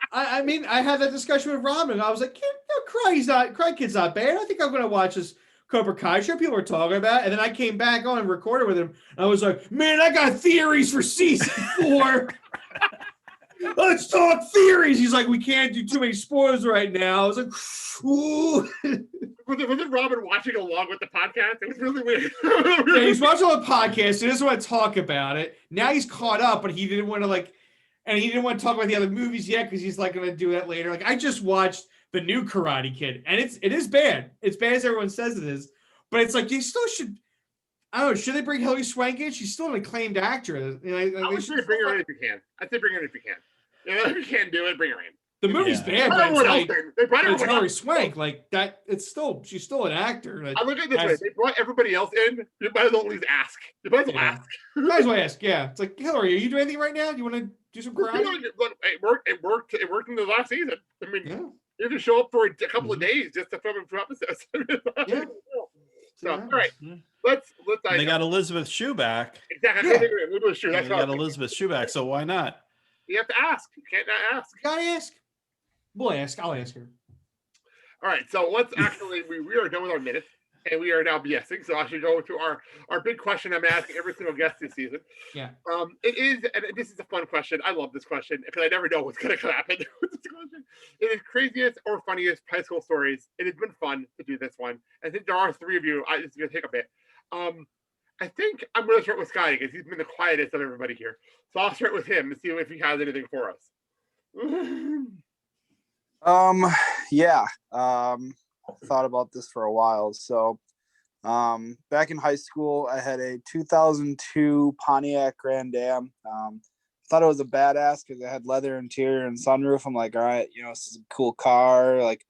I mean, I had that discussion with Robin. I was like, Cry Kid's not bad. I think I'm gonna watch this Cobra Kai show people were talking about. And then I came back on and recorded with him. I was like, man, I got theories for season 4. Let's talk theories. He's like, we can't do too many spoilers right now. I was like, ooh. Was it Robin watching along with the podcast? It was really weird. Yeah, he's watching the podcast. He doesn't want to talk about it. Now he's caught up, but he didn't want to talk about the other movies yet because he's like going to do that later. Like, I just watched the new Karate Kid, and it is bad. It's bad as everyone says it is, but it's like you still should. I don't know. Should they bring Hilary Swank in? She's still an acclaimed actress. I would say bring her in if you can. I'd say bring her in if you can. If you can't do it, bring her in. The movie's bad, but it's like it's Hilary Swank. Like that, she's still an actor. I look at it this way: they brought everybody else in. You might as well at least ask. You might as well ask. Might as well ask. Yeah, it's like Hillary, are you doing anything right now? Do you want to do some crime? It worked. It worked in the last season. I mean, you have to show up for a couple of days just to film a few episodes. Yeah. So, all right, let's. They got Elizabeth Shue back. Exactly. Yeah. They got Elizabeth Shue back, so why not? You have to ask. You can't not ask. Gotta ask. We'll ask. I'll ask her. All right, so let's actually. We are done with our minutes, and we are now BSing. So I should go to our big question. I'm asking every single guest this season. Yeah. It is, and this is a fun question. I love this question because I never know what's going to happen with this question. It is craziest or funniest high school stories. It has been fun to do this one. I think there are three of you. It's going to take a bit. I think I'm going to start with Scotty because he's been the quietest of everybody here. So I'll start with him and see if he has anything for us. Yeah. Thought about this for a while. So, back in high school, I had a 2002 Pontiac Grand Am. Thought it was a badass because it had leather interior and sunroof. I'm like, all right, this is a cool car. Like,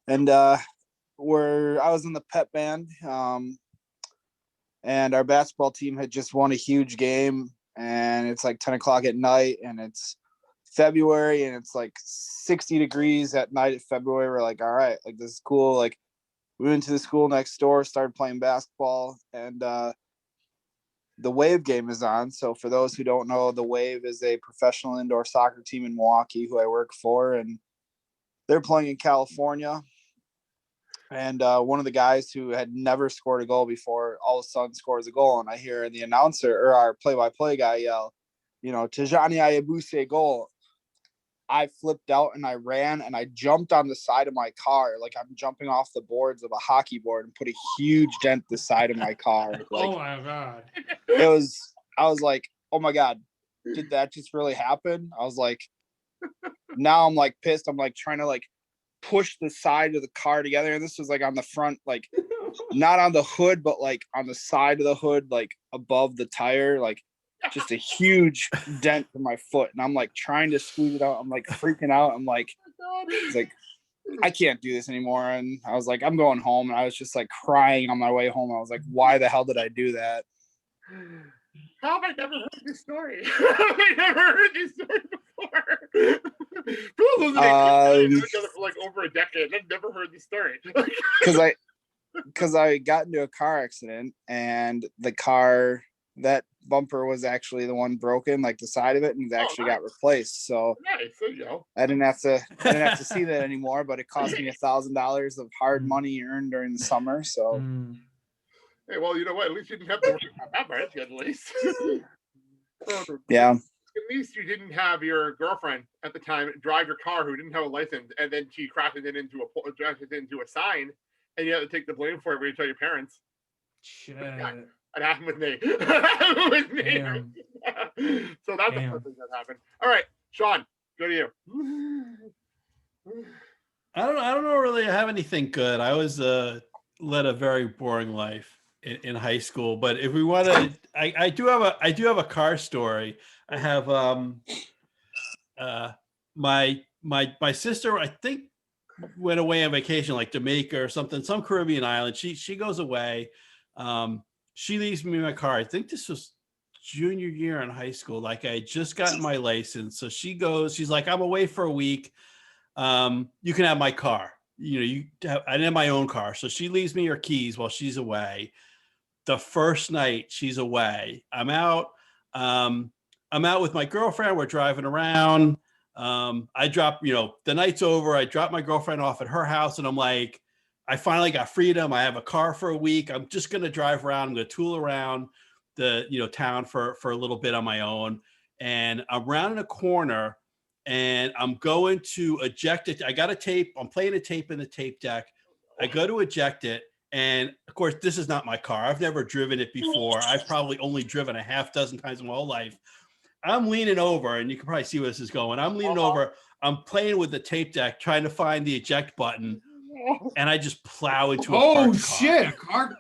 and I was in the pep band. And our basketball team had just won a huge game, and it's like 10 o'clock at night, and it's February, and it's like 60 degrees at night in February. We're like, all right, like this is cool. Like we went to the school next door, started playing basketball, and the Wave game is on. So for those who don't know, the Wave is a professional indoor soccer team in Milwaukee who I work for, and they're playing in California. And one of the guys who had never scored a goal before all of a sudden scores a goal. And I hear the announcer or our play-by-play guy yell, Tijani Ayabuse goal. I flipped out and I ran and I jumped on the side of my car. Like I'm jumping off the boards of a hockey board and put a huge dent the side of my car. Like, oh my God. I was like, oh my God, did that just really happen? I was like, now I'm like pissed. I'm like trying to like push the side of the car together, and this was like on the front, like not on the hood, but like on the side of the hood, like above the tire, like just a huge dent in my foot. And I'm like trying to squeeze it out. I'm like freaking out. I'm like, it's like I can't do this anymore. And I was like, I'm going home. And I was just like crying on my way home. I was like, why the hell did I do that? How have I never heard this story? I never heard this story before. People known each other for like over a decade. I've never heard this story. Because I got into a car accident, and the car, that bumper was actually the one broken, like the side of it, and it actually got replaced. So nice. There you go. I didn't have to see that anymore, but it cost me $1,000 of hard money earned during the summer. So hey, well, you know what? At least you didn't have to worry about that much, at least. Yeah. At least you didn't have your girlfriend at the time drive your car who didn't have a license, and then she crashes it into a sign, and you have to take the blame for it when you tell your parents. Shit. It happened with me. So that's the first thing that happened. All right, Sean, go to you. I don't know really have anything good. I was led a very boring life in high school, but if we want to, I do have a car story. I have my sister, I think, went away on vacation, like Jamaica or something, some Caribbean island. She goes away. She leaves me my car. I think this was junior year in high school. Like I had just gotten my license. So she goes, she's like, I'm away for a week. You can have my car. I didn't have my own car. So she leaves me her keys while she's away. The first night she's away, I'm out with my girlfriend. We're driving around. I drop, the night's over. I drop my girlfriend off at her house, and I'm like, I finally got freedom. I have a car for a week. I'm just going to drive around. I'm going to tool around the, town for a little bit on my own. And I'm rounding a corner, and I'm going to eject it. I got a tape. I'm playing a tape in the tape deck. I go to eject it. And of course, this is not my car. I've never driven it before. I've probably only driven a half dozen times in my whole life. I'm leaning over, and you can probably see where this is going. I'm leaning over. I'm playing with the tape deck, trying to find the eject button. And I just plow into a parked car. Car.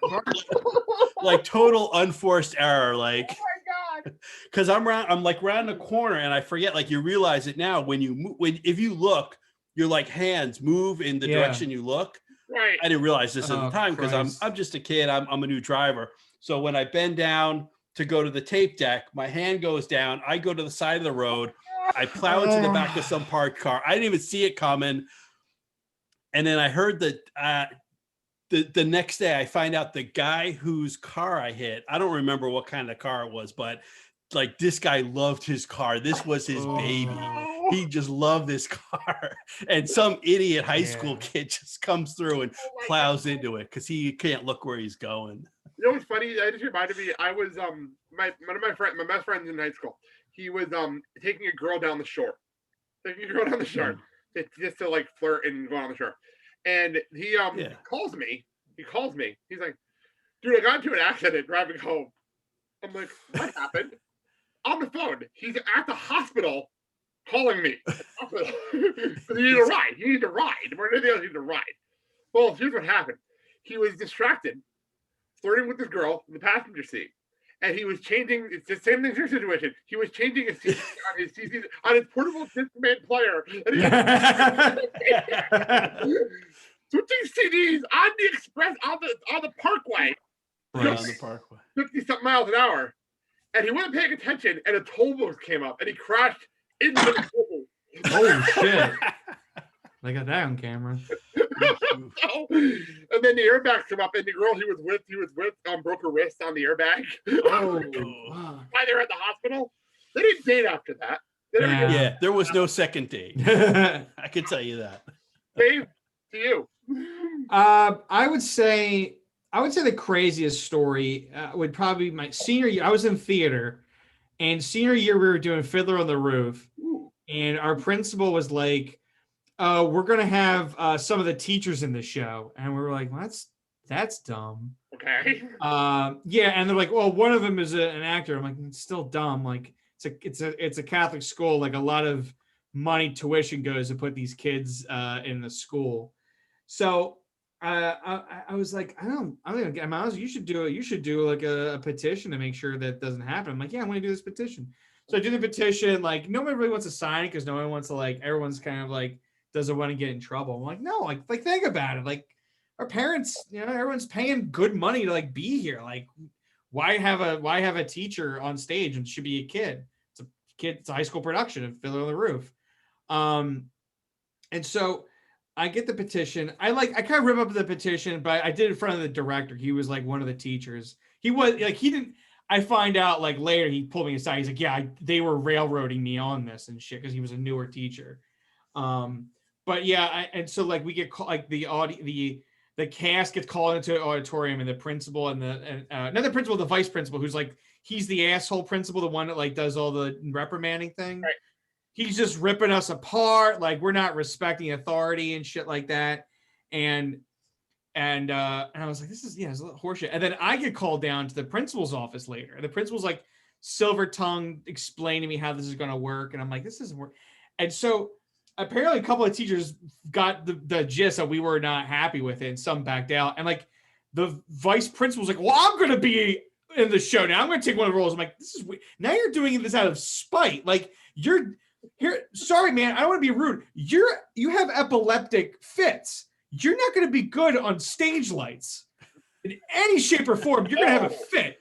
Like total unforced error. Like, oh my God. because I'm like round the corner and I forget, like you realize it now when you move, if you look, your like hands move in the direction you look. Right. I didn't realize this at the time because Christ. I'm just a kid. I'm a new driver. So when I bend down to go to the tape deck, my hand goes down. I go to the side of the road. I plow into the back of some parked car. I didn't even see it coming. And then I heard that the next day I find out the guy whose car I hit, I don't remember what kind of car it was, but like this guy loved his car. This was his baby. He just loved this car. And some idiot high school kid just comes through and plows into it because he can't look where he's going. You know what's funny? That just reminded me. I was one of my best friends in high school. He was taking a girl down the shore, just to like flirt and go on the shore. And he calls me. He's like, "Dude, I got into an accident driving home." I'm like, "What happened?" On the phone. He's at the hospital calling me. You need a ride. You need to ride. More than anything else, you need to ride. Well, here's what happened. He was distracted, flirting with this girl in the passenger seat. And he was changing, it's the same thing as your situation. He was changing his CD on his portable Discman player. And he switching CDs on the express, on the parkway. Right on the parkway. 50-something miles an hour. And he wasn't paying attention, and a toll booth came up, and he crashed into the toll booth. Oh, shit. I got that on camera. And then the airbags come up, and the girl he was with broke her wrist on the airbag. Oh, Why they're at the hospital? They didn't date after that. Yeah, there was no second date. I can tell you that. Dave, to you. I would say the craziest story would probably be my senior year. I was in theater, and senior year we were doing Fiddler on the Roof, and our principal was like, "We're gonna have some of the teachers in the show," and we were like, well, "That's dumb." Okay. Yeah, and they're like, "Well, one of them is an actor." I'm like, "It's still dumb. Like, it's a Catholic school. Like, a lot of money tuition goes to put these kids in the school." So I was like, I don't get Miles. You should do like a petition to make sure that doesn't happen. I'm like, yeah, I'm going to do this petition. So I do the petition. Like, nobody really wants to sign it because no one wants to, like, everyone's kind of like doesn't want to get in trouble. I'm like, no, like think about it. Like, our parents, everyone's paying good money to like be here. Like, why have a teacher on stage and it should be a kid? It's a high school production of Fiddler on the Roof. And so I get the petition. I kind of rip up the petition, but I did it in front of the director. He was like one of the teachers. He was like, he didn't, I find out like later, he pulled me aside. He's like, yeah, they were railroading me on this and shit, because he was a newer teacher. But yeah, and so like we get like the cast gets called into an auditorium, and the principal and not the principal, the vice principal, who's like, he's the asshole principal, the one that like does all the reprimanding thing. Right. He's just ripping us apart. Like, we're not respecting authority and shit like that. And I was like, this is a little horseshit. And then I get called down to the principal's office later. And the principal's like silver tongue explaining to me how this is going to work. And I'm like, this isn't work. And so apparently a couple of teachers got the gist that we were not happy with it, and some backed out. And like the vice principal's like, well, I'm going to be in the show now. I'm going to take one of the roles. I'm like, this is weird. Now you're doing this out of spite. Like, you're here. Sorry, man. I don't want to be rude. You have epileptic fits. You're not going to be good on stage lights in any shape or form. You're going to have a fit.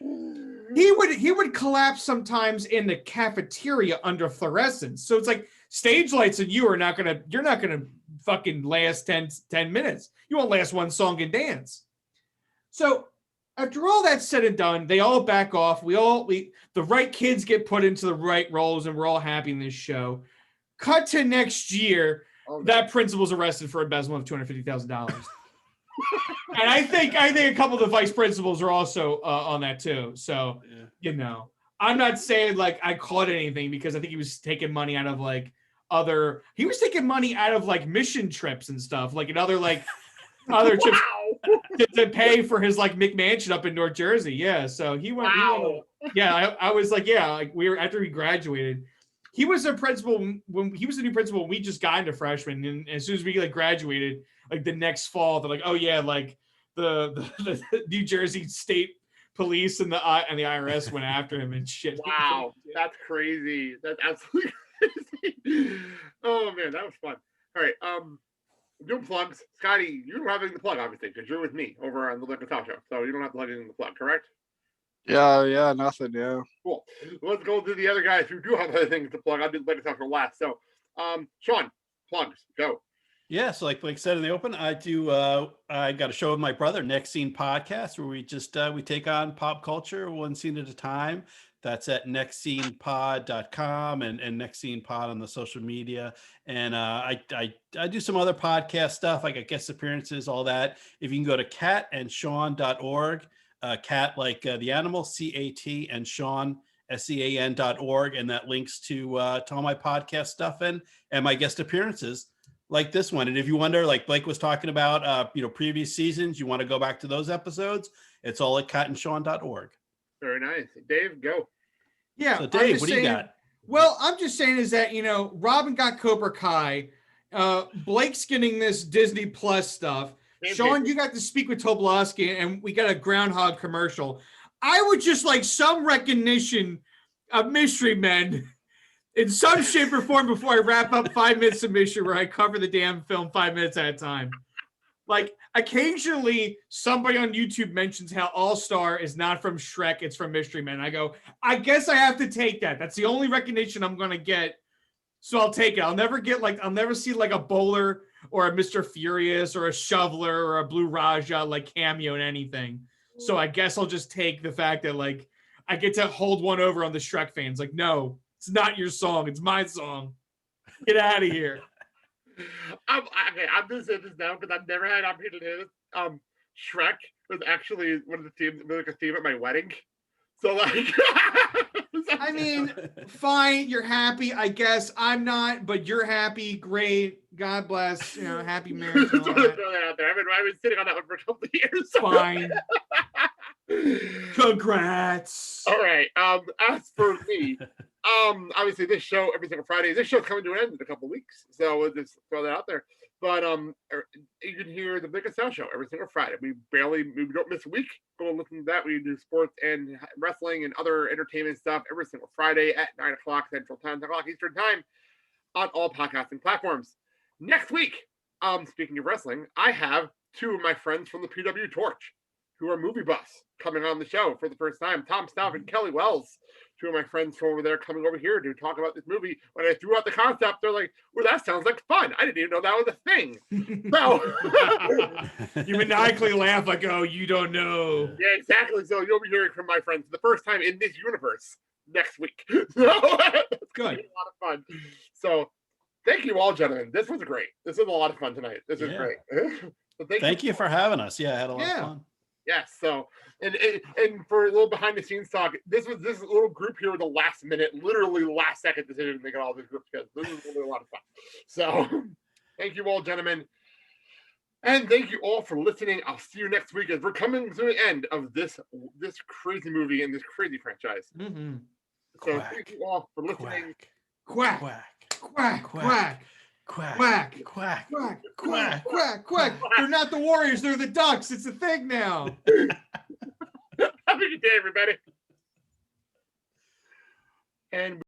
He would collapse sometimes in the cafeteria under fluorescence. So it's like, stage lights and you're not going to fucking last 10 minutes. You won't last one song and dance. So after all that's said and done, they all back off. The right kids get put into the right roles, and we're all happy in this show. Cut to next year, that principal's arrested for embezzlement of $250,000. And I think a couple of the vice principals are also on that too. So, I'm not saying like I caught anything, because I think he was taking money out of like he was taking money out of like mission trips and stuff, like another trips to pay for his like McMansion up in North Jersey. Yeah. So he went. Wow. I was like, like we were, after he graduated, he was a principal when he was the new principal when we just got into freshman. And as soon as we like graduated, like the next fall, they're like, oh yeah, like the New Jersey State police and the IRS went after him and shit. Wow, that's crazy. That's absolutely crazy. Oh man, that was fun. All right, doing plugs. Scotty, you don't have anything to plug, obviously, because you're with me over on the Liquor Talk Show, so you don't have to plug anything to plug, correct? Yeah, nothing. Yeah. Cool. Let's go to the other guys who do have other things to plug. I'll do the Liquor Talk for last. So, Sean, plugs, go. Yeah, so like Blake said in the open, I got a show with my brother, Next Scene Podcast, where we just we take on pop culture one scene at a time. That's at nextscenepod.com and Next Scene Pod on the social media. And I do some other podcast stuff, like I guest appearances, all that. If you can go to catandshawn.org, cat like the animal, CAT, and Sean, SEAN.org, and that links to all my podcast stuff and my guest appearances, like this one. And if you wonder, like Blake was talking about, previous seasons, you want to go back to those episodes, it's all at catandshawn.org. Very nice. Dave, go. Yeah. So Dave, what do you got? Well, I'm just saying is that, Robin got Cobra Kai. Blake's getting this Disney Plus stuff. Sean, you got to speak with Tobolowsky, and we got a Groundhog commercial. I would just like some recognition of Mystery Men in some shape or form before I wrap up 5 minutes of Mystery, where I cover the damn film 5 minutes at a time. Like, occasionally somebody on YouTube mentions how All-Star is not from Shrek, it's from Mystery Men. I go, I guess I have to take that. That's the only recognition I'm going to get. So I'll take it. I'll never see like a Bowler or a Mr. Furious or a Shoveler or a Blue Raja like cameo in anything. So I guess I'll just take the fact that like I get to hold one over on the Shrek fans. Like, no, it's not your song. It's my song. Get out of here. I'm going to say this now because I've never had an opportunity to hear this. Shrek was actually one of the themes, like a theme at my wedding. So like, I mean, fine, you're happy, I guess. I'm not, but you're happy. Great, God bless. Happy marriage. Throw that out there. I've been sitting on that one for a couple of years. So. Fine. Congrats. All right. As for me, obviously this show every single Friday. This show's coming to an end in a couple of weeks, so we'll just throw that out there. But you can hear the Biggest Sound Show every single Friday. We don't miss a week. Go and listen to that. We do sports and wrestling and other entertainment stuff every single Friday at 9 o'clock Central Time, 10 o'clock Eastern Time on all podcasting platforms. Next week, speaking of wrestling, I have two of my friends from the PW Torch, who are Movie Buffs, coming on the show for the first time. Tom Stout and Kelly Wells, two of my friends from over there, coming over here to talk about this movie. When I threw out the concept, they're like, well, that sounds like fun. I didn't even know that was a thing. So you maniacally laugh like, oh, you don't know. Yeah, exactly. So you'll be hearing from my friends for the first time in this universe next week. So it's good. A lot of fun. So thank you all, gentlemen. This was great. This was a lot of fun tonight. This is great. So thank you for having us. Yeah, I had a lot of fun. Yes. So, and for a little behind the scenes talk, this little group here with the last minute, literally last second decision to make all these groups together. This is really a lot of fun. So, thank you all, gentlemen. And thank you all for listening. I'll see you next week as we're coming to the end of this crazy movie and this crazy franchise. Mm-hmm. So, thank you all for listening. Quack. Quack. Quack. Quack. Quack, quack, quack, quack, quack, quack, quack. They're not the Warriors, they're the Ducks. It's a thing now. Have a good day, everybody. And